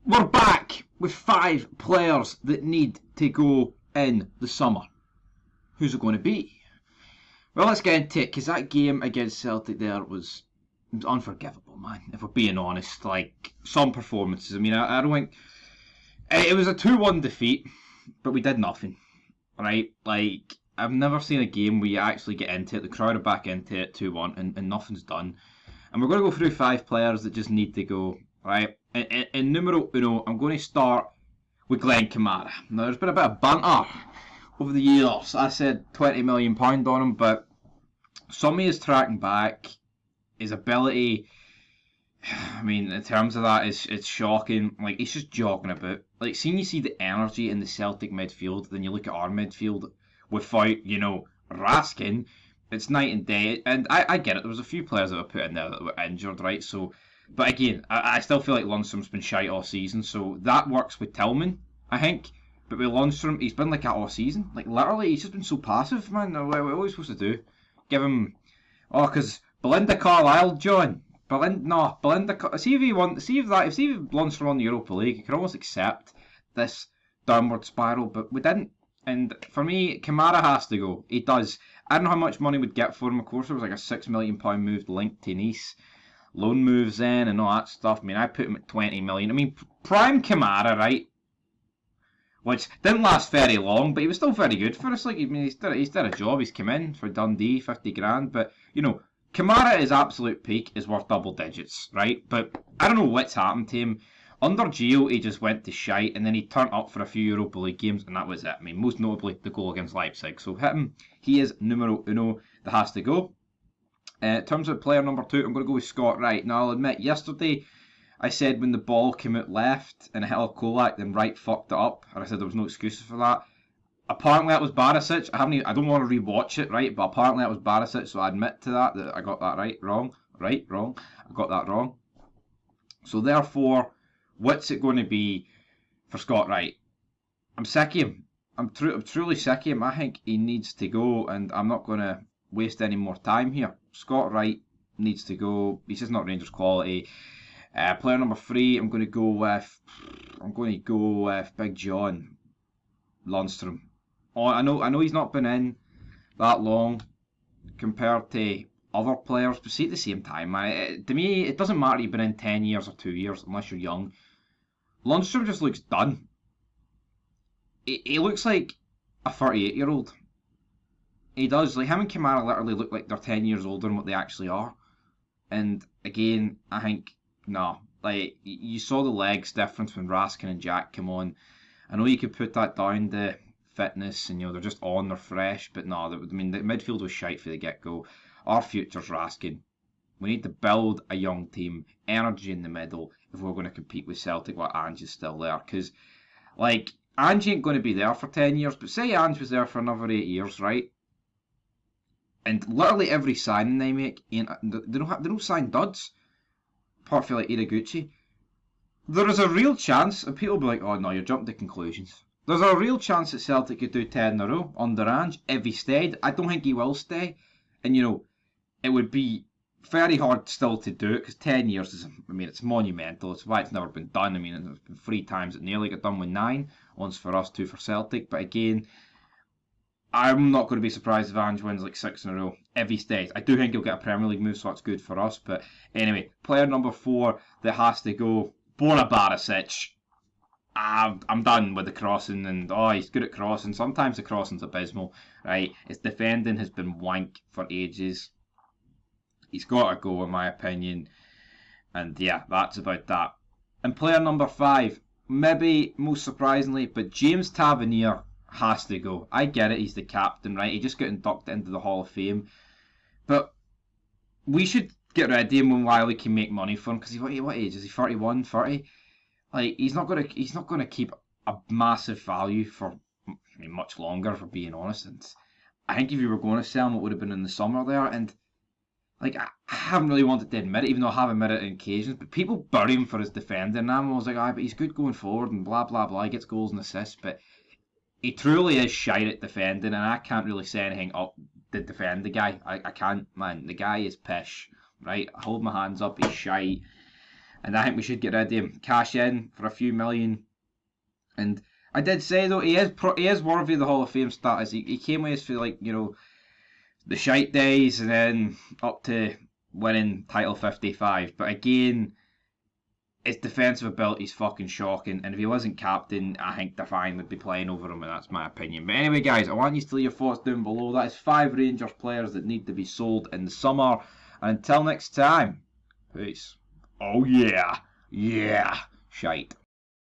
We're back with 5 players that need to go in the summer. Who's it going to be? Well, let's get into it, because that game against Celtic there was unforgivable, man. If we're being honest, like, some performances. I mean, I don't think... It was a 2-1 defeat, but we did nothing, right? Like, I've never seen a game where you actually get into it, the crowd are back into it, 2-1, and nothing's done. And we're going to go through 5 players that just need to go, right? In numero uno, I'm going to start with Glenn Kamara. Now, there's been a bit of banter over the years. I said £20 million on him, but some of his tracking back, his ability, I mean, in terms of that, it's shocking. Like, he's just jogging about. Like, seeing you see the energy in the Celtic midfield, then you look at our midfield without, Raskin, it's night and day. And I get it, there was a few players that were put in there that were injured, right? So, but again, I still feel like Lundstram's been shite all season, so that works with Tillman, I think. But with Lundstram, he's been like that all season. Like, literally, he's just been so passive, man. What are we supposed to do? Give him... Oh, because Belinda Carlisle, John. Belinda... See if Lundstram won the Europa League, you can almost accept this downward spiral, but we didn't. And for me, Kamara has to go. He does. I don't know how much money we'd get for him. Of course, there was like a £6 million move linked to Nice. Loan moves in and all that stuff. I mean, I put him at 20 million. I mean, prime Kamara, right? Which didn't last very long, but he was still very good for us. Like, I mean, he's did a job. He's come in for Dundee, 50 grand. But, Kamara at his absolute peak is worth double digits, right? But I don't know what's happened to him. Under Gio, he just went to shite, and then he turned up for a few Europa League games, and that was it. I mean, most notably, the goal against Leipzig. So hit him. He is numero uno that has to go. In terms of player number 2, I'm going to go with Scott Wright. Now, I'll admit, yesterday I said when the ball came out left and it hit Kolak, then Wright fucked it up, and I said there was no excuses for that. Apparently that was Barisic. I don't want to rewatch it, right? But apparently that was Barisic, so I admit to that I got that wrong. I got that wrong. So therefore, what's it going to be for Scott Wright? I'm sick of him. I'm truly sick of him. I think he needs to go, and I'm not going to waste any more time here. Scott Wright needs to go. He's just not Rangers quality. Player number 3, I'm going to go with Big John Lundstram. Oh, I know he's not been in that long compared to other players, but see, at the same time, to me, it doesn't matter if you've been in 10 years or 2 years, unless you're young. Lundstram just looks done. He looks like a 38-year-old. He does. Like, him and Kamara literally look like they're 10 years older than what they actually are. And again, I think, no. Like, you saw the legs difference when Raskin and Jack come on. I know you could put that down to fitness and, they're just on, they're fresh. But no, the midfield was shite for the get-go. Our future's Raskin. We need to build a young team, energy in the middle, if we're going to compete with Celtic while Ange is still there. Because, like, Ange ain't going to be there for 10 years, but say Ange was there for another 8 years, right? And literally every signing they make, they don't sign duds, apart from like Iraguchi. There is a real chance, and people will be like, oh no, you're jumping to conclusions. There's a real chance that Celtic could do 10 in a row under Ange if he stayed. I don't think he will stay. And it would be very hard still to do it, because 10 years is, it's monumental. It's why it's never been done. It's been 3 times it nearly got done with 9. Once for us, 2 for Celtic. But again, I'm not going to be surprised if Ange wins like 6 in a row if he stays. I do think he'll get a Premier League move, so that's good for us. But anyway, player number 4 that has to go, Borna Barisic. I'm done with the crossing, and he's good at crossing. Sometimes the crossing's abysmal, right? His defending has been wank for ages. He's got to go, in my opinion. And yeah, that's about that. And player number 5, maybe most surprisingly, but James Tavernier has to go. I get it, he's the captain, right? He just got inducted into the Hall of Fame. But we should get rid of him while we can make money for him, because what age is he? 31, 30? Like, he's not gonna keep a massive value for much longer, for being honest. And I think if you were going to sell him, it would have been in the summer there. And like, I haven't really wanted to admit it, even though I have admitted it on occasions. But people bury him for his defending. And I was like, but he's good going forward and blah blah blah. He gets goals and assists, but he truly is shite at defending, and I can't really say anything up to defend the guy. I can't, man. The guy is pish, right? I hold my hands up. He's shite. and I think we should get rid of him, cash in for a few million. And I did say though, he is worthy of the Hall of Fame status. He came with us for like, you know, the shite days and then up to winning title 55. But again, his defensive ability is fucking shocking, and if he wasn't captain, I think Define would be playing over him, and that's my opinion. But anyway, guys, I want you to leave your thoughts down below. That is 5 Rangers players that need to be sold in the summer. And until next time, peace. Oh yeah, shite.